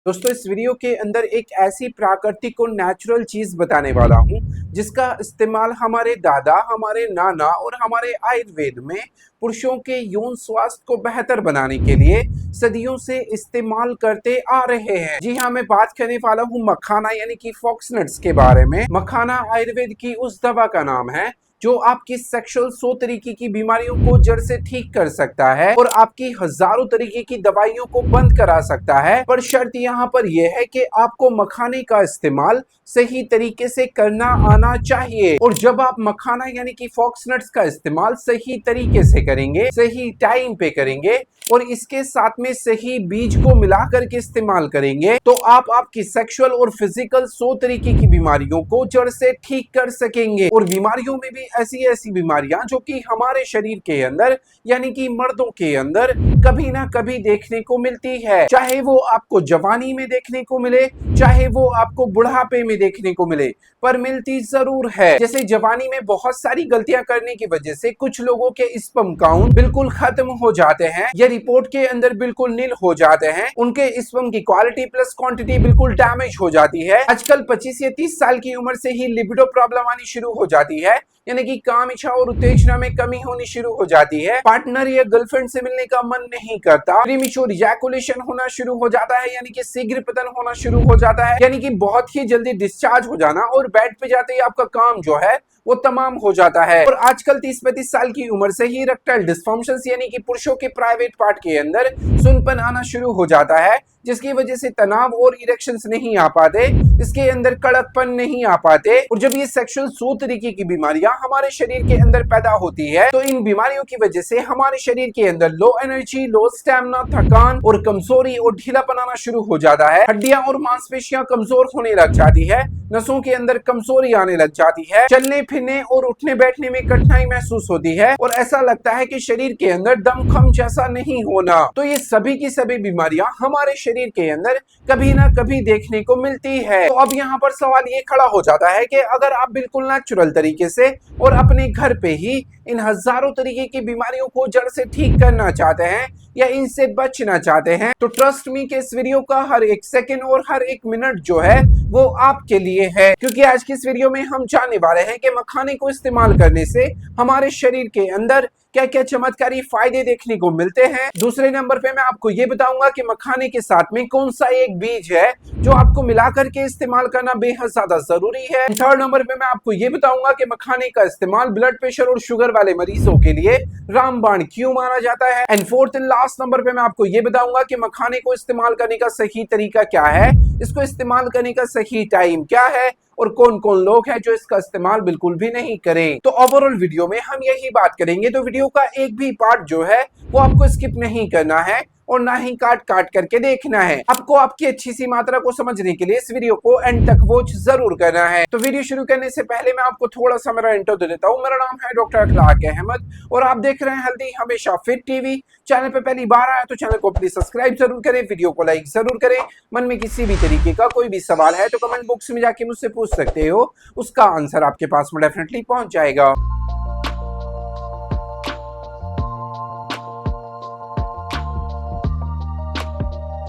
दोस्तों इस वीडियो के अंदर एक ऐसी प्राकृतिक और नेचुरल चीज बताने वाला हूँ जिसका इस्तेमाल हमारे दादा, हमारे नाना और हमारे आयुर्वेद में पुरुषों के यौन स्वास्थ्य को बेहतर बनाने के लिए सदियों से इस्तेमाल करते आ रहे हैं। जी हाँ, मैं बात करने वाला हूँ मखाना यानी कि फॉक्सनट्स के बारे में। मखाना आयुर्वेद की उस दवा का नाम है जो आपकी सेक्सुअल 100 तरीके की बीमारियों को जड़ से ठीक कर सकता है और आपकी हजारों तरीके की दवाइयों को बंद करा सकता है। पर शर्त यहाँ पर यह है कि आपको मखाने का इस्तेमाल सही तरीके से करना आना चाहिए। और जब आप मखाना यानी कि फॉक्सनट्स का इस्तेमाल सही तरीके से करेंगे, सही टाइम पे करेंगे और इसके साथ में सही बीज को मिला करके इस्तेमाल करेंगे तो आप आपकी सेक्सुअल और फिजिकल 100 तरीके की बीमारियों को जड़ से ठीक कर सकेंगे। और बीमारियों में भी ऐसी ऐसी बीमारियां जो कि हमारे शरीर के अंदर यानी कि मर्दों के अंदर कभी ना कभी देखने को मिलती है, चाहे वो आपको जवानी में देखने को मिले, चाहे वो आपको बुढ़ापे में देखने को मिले, पर मिलती जरूर है। जैसे जवानी में बहुत सारी गलतियां करने की वजह से कुछ लोगों के स्पर्म काउंट बिल्कुल खत्म हो जाते हैं या रिपोर्ट के अंदर बिल्कुल नील हो जाते हैं, उनके स्पर्म की क्वालिटी प्लस क्वांटिटी बिल्कुल डैमेज हो जाती है। आजकल 25 या 30 साल की उम्र से ही लिबिडो प्रॉब्लम आनी शुरू हो जाती है, यानी कि काम इच्छा और उत्तेजना में कमी होनी शुरू हो जाती है। पार्टनर या गर्लफ्रेंड से मिलने का मन नहीं करता, प्रीमेच्योर इजैकुलेशन होना शुरू हो जाता है, यानी कि शीघ्र पतन होना शुरू हो जाता है, यानी कि बहुत ही जल्दी डिस्चार्ज हो जाना और बेड पे जाते ही आपका काम जो है वो तमाम हो जाता है। और आजकल 30-35 साल की उम्र से ही इरेक्टाइल डिस्फंक्शंस यानी कि पुरुषों के प्राइवेट पार्ट के अंदर सुनपन आना शुरू हो जाता है, जिसकी वजह से तनाव और इरेक्शंस नहीं आ पाते, इसके अंदर कड़कपन नहीं आ पाते। और जब ये सेक्सुअल 100 तरीके की बीमारियां हमारे शरीर के अंदर पैदा होती है तो इन बीमारियों की वजह से हमारे शरीर के अंदर लो एनर्जी, लो स्टैमिना, थकान और कमजोरी और ढीलापन आना शुरू हो जाता है। हड्डियां और मांसपेशियां कमजोर होने लग जाती है, नसों के अंदर कमजोरी आने लग जाती है, चलने फिरने और उठने बैठने में कठिनाई महसूस होती है और ऐसा लगता है कि शरीर के अंदर दमखम जैसा नहीं होना। तो ये सभी की सभी बीमारियां हमारे शरीर के अंदर कभी ना कभी देखने को मिलती है। तो अब यहाँ पर सवाल ये खड़ा हो जाता है कि अगर आप बिल्कुल नेचुरल तरीके से और अपने घर पे ही इन हजारों तरीके की बीमारियों को जड़ से ठीक करना चाहते हैं या इनसे बचना चाहते हैं तो ट्रस्ट मी कि इस वीडियो का हर एक सेकंड और हर एक मिनट जो है वो आपके लिए है, क्योंकि आज की इस वीडियो में हम जानने वाले हैं कि मखाने को इस्तेमाल करने से हमारे शरीर के अंदर क्या क्या चमत्कारी फायदे देखने को मिलते हैं। दूसरे नंबर पे मैं आपको ये बताऊंगा कि मखाने के साथ में कौन सा एक बीज है जो आपको मिलाकर के इस्तेमाल करना बेहद ज्यादा जरूरी है। थर्ड नंबर पे मैं आपको ये बताऊंगा कि मखाने का इस्तेमाल ब्लड प्रेशर और शुगर वाले मरीजों के लिए रामबाण क्यों माना जाता है। And fourth and last number पे मैं आपको ये बताऊंगा कि मखाने को इस्तेमाल करने का सही तरीका क्या है, इसको इस्तेमाल करने का सही टाइम क्या है और कौन कौन लोग हैं जो इसका इस्तेमाल बिल्कुल भी नहीं करें। तो ओवरऑल वीडियो में हम यही बात करेंगे, तो वीडियो का एक भी पार्ट जो है वो आपको स्किप नहीं करना है और ना ही काट काट करके देखना है। आपको आपकी अच्छी सी मात्रा को समझने के लिए इस वीडियो को एंड तक वॉच जरूर करना है। तो वीडियो शुरू करने से पहले मैं आपको थोड़ा सा मेरा इंट्रो दे देता हूँ। मेरा नाम है डॉक्टर अखलाक अहमद और आप देख रहे हैं हेल्दी हमेशा फिट टीवी। चैनल पे पहली बार आया तो चैनल को प्लीज सब्सक्राइब जरूर करें, वीडियो को लाइक जरूर करें। मन में किसी भी तरीके का कोई भी सवाल है तो कमेंट बॉक्स में जाके मुझसे पूछ सकते हो, उसका आंसर आपके पास में डेफिनेटली पहुंच जाएगा।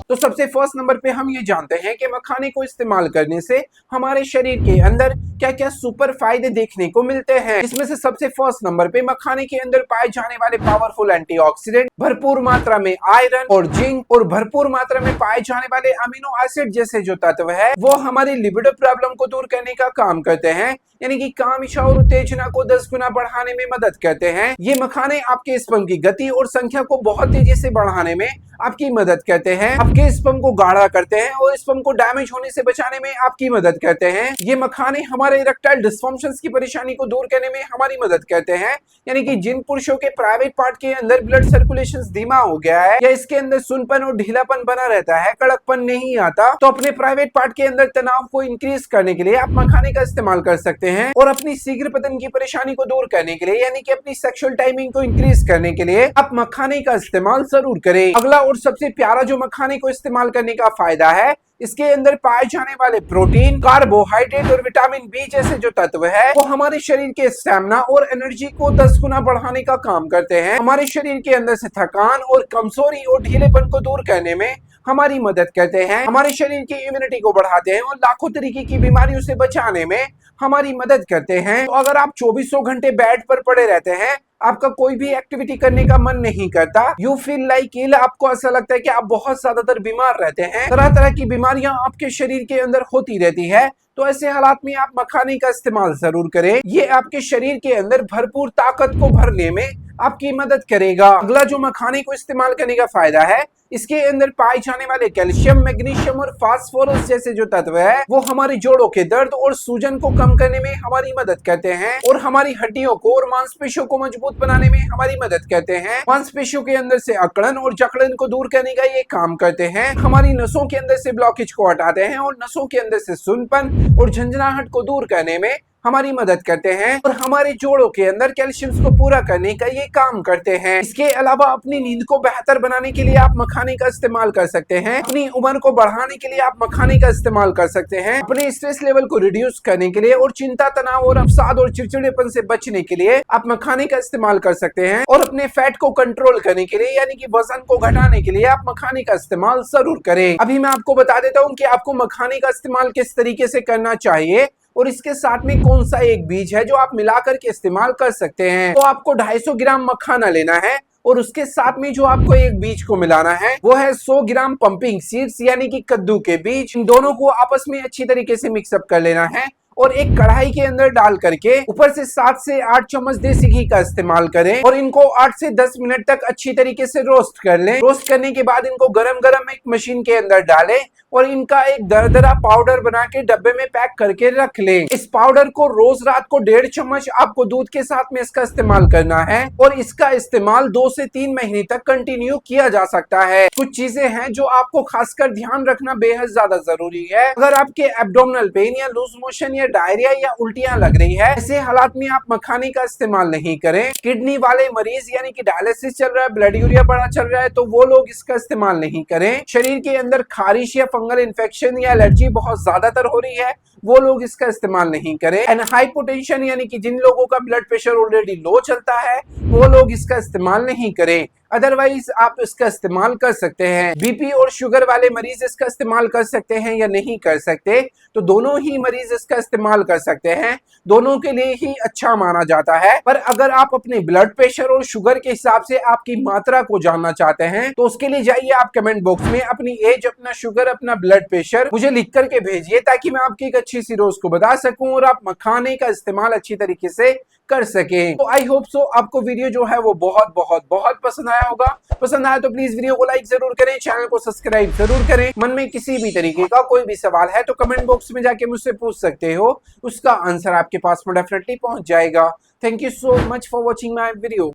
तो सबसे फर्स्ट नंबर पे हम ये जानते हैं कि मखाने को इस्तेमाल करने से हमारे शरीर के अंदर क्या क्या सुपर फायदे देखने को मिलते हैं। इसमें से सबसे फर्स्ट नंबर पे मखाने के अंदर पाए जाने वाले पावरफुल एंटीऑक्सीडेंट, भरपूर मात्रा में आयरन और जिंक और भरपूर मात्रा में पाए जाने वाले अमीनो एसिड जैसे जो तत्व है वो हमारी लिबिडो प्रॉब्लम को दूर करने का काम करते हैं, यानी कि काम इच्छा और उत्तेजना को 10 गुना बढ़ाने में मदद करते हैं। ये मखाने आपके स्पर्म की गति और संख्या को बहुत तेजी से बढ़ाने में आपकी मदद करते हैं, आपके स्पर्म को गाढ़ा करते हैं और स्पर्म को डैमेज होने से बचाने में आपकी मदद करते हैं। ये मखाने हमारे इरेक्टाइल डिस्फंक्शंस की परेशानी को दूर करने में हमारी मदद करते हैं, यानी कि जिन पुरुषों के प्राइवेट पार्ट के अंदर ब्लड सर्कुलेशन धीमा हो गया है या इसके अंदर सुनपन और ढीलापन बना रहता है, कड़कपन नहीं आता, तो अपने प्राइवेट पार्ट के अंदर तनाव को इंक्रीज करने के लिए आप मखाने का इस्तेमाल कर सकते हैं। और अपनी शीघ्र पतन की परेशानी को दूर करने के लिए यानी कि अपनी सेक्सुअल टाइमिंग को इंक्रीज करने के लिए आप मखाने का इस्तेमाल जरूर करें। अगला और सबसे प्यारा जो मखाने को इस्तेमाल करने का फायदा है, इसके अंदर पाए जाने वाले प्रोटीन, कार्बोहाइड्रेट और विटामिन बी जैसे जो तत्व है वो हमारे शरीर के स्टैमिना और एनर्जी को 10 गुना बढ़ाने का काम करते हैं, हमारे शरीर के अंदर से थकान और कमजोरी और ढीलेपन को दूर करने में हमारी मदद करते हैं, हमारे शरीर की इम्यूनिटी को बढ़ाते हैं और लाखों तरीके की बीमारियों से बचाने में हमारी मदद करते हैं। तो अगर आप चौबीसों घंटे बेड पर पड़े रहते हैं, आपका कोई भी एक्टिविटी करने का मन नहीं करता, यू फील लाइक इल, आपको ऐसा लगता है कि आप बहुत ज्यादातर बीमार रहते हैं, तरह तरह की बीमारियां आपके शरीर के अंदर होती रहती है, तो ऐसे हालात में आप मखाने का इस्तेमाल जरूर करें। ये आपके शरीर के अंदर भरपूर ताकत को भरने में आपकी मदद करेगा। अगला जो मखाने को इस्तेमाल करने का फायदा है, इसके अंदर पाए जाने वाले कैल्शियम, मैग्नीशियम और फास्फोरस जैसे जो तत्व है, वो हमारी जोड़ों के दर्द और सूजन को कम करने में हमारी मदद करते हैं और हमारी हड्डियों को और मांसपेशियों को मजबूत बनाने में हमारी मदद करते हैं। मांसपेशियों के अंदर से अकड़न और जकड़न को दूर करने का ये काम करते हैं। हमारी नसों के अंदर से ब्लॉकेज को हटाते हैं और नसों के अंदर से सुनपन और झंझनाहट को दूर करने में हमारी मदद करते हैं और हमारे जोड़ों के अंदर कैल्शियम को पूरा करने का ये काम करते हैं। इसके अलावा अपनी नींद को बेहतर बनाने के लिए आप मखाने का इस्तेमाल कर सकते हैं। अपनी उम्र को बढ़ाने के लिए आप मखाने का इस्तेमाल कर सकते हैं। अपने स्ट्रेस लेवल को रिड्यूस करने के लिए और चिंता, तनाव और अवसाद और चिड़चिड़ेपन से बचने के लिए आप मखाने का इस्तेमाल कर सकते हैं। और अपने फैट को कंट्रोल करने के लिए यानी कि वजन को घटाने के लिए आप मखाने का इस्तेमाल जरूर करें। अभी मैं आपको बता देता हूँ कि आपको मखाने का इस्तेमाल किस तरीके से करना चाहिए और इसके साथ में कौन सा एक बीज है जो आप मिलाकर के इस्तेमाल कर सकते हैं। तो आपको 250 ग्राम मखाना लेना है और उसके साथ में जो आपको एक बीज को मिलाना है वो है 100 ग्राम पंपिंग सीड्स यानी कि कद्दू के बीज। इन दोनों को आपस में अच्छी तरीके से मिक्सअप कर लेना है और एक कढ़ाई के अंदर डाल करके ऊपर से 7 से 8 चम्मच देसी घी का इस्तेमाल करें और इनको 8 से 10 मिनट तक अच्छी तरीके से रोस्ट कर लें। रोस्ट करने के बाद इनको गरम गरम एक मशीन के अंदर डालें और इनका एक दरदरा पाउडर बना के डब्बे में पैक करके रख लें। इस पाउडर को रोज रात को 1.5 चम्मच आपको दूध के साथ में इसका इस्तेमाल करना है और इसका इस्तेमाल 2 से 3 महीने तक कंटिन्यू किया जा सकता है। कुछ चीजें हैं जो आपको खासकर ध्यान रखना बेहद ज्यादा जरूरी है। अगर आपके एब्डोमिनल पेन या लूज मोशन या डायरिया या उल्टियां लग रही है, ऐसे हालात में आप मखाने का इस्तेमाल नहीं करें। किडनी वाले मरीज यानी कि डायलिसिस चल रहा है, ब्लड यूरिया बढ़ा चल रहा है, तो वो लोग इसका इस्तेमाल नहीं करें। शरीर के अंदर खारिश या फंगल इन्फेक्शन या एलर्जी बहुत ज्यादातर हो रही है, वो लोग इसका इस्तेमाल नहीं करें। एंड हाइपोटेंशन यानी कि जिन लोगों का ब्लड प्रेशर ऑलरेडी लो चलता है, वो लोग इसका इस्तेमाल नहीं करें। अदरवाइज आप इसका इस्तेमाल कर सकते हैं। बीपी और शुगर वाले मरीज इसका इस्तेमाल कर सकते हैं या नहीं कर सकते, तो दोनों ही मरीज इसका इस्तेमाल कर सकते हैं। दोनों के लिए ही अच्छा माना जाता है। पर अगर आप अपने ब्लड प्रेशर और शुगर के हिसाब से आपकी मात्रा को जानना चाहते हैं, तो उसके लिए जाइए आप कमेंट बॉक्स में अपनी एज, अपना शुगर, अपना ब्लड प्रेशर मुझे लिख करके भेजिए, ताकि मैं आपकी एक अच्छी सी डोज को बता सकूं और आप मखाने का इस्तेमाल अच्छी तरीके से कर सकें। तो आई होप सो आपको वीडियो जो है वो बहुत बहुत बहुत पसंद आया होगा। पसंद आया तो प्लीज वीडियो को लाइक जरूर करें, चैनल को सब्सक्राइब जरूर करें। मन में किसी भी तरीके का कोई भी सवाल है तो कमेंट बॉक्स में जाके मुझसे पूछ सकते हो, उसका आंसर आपके पास में डेफिनेटली पहुंच जाएगा। Thank you so much for watching my video.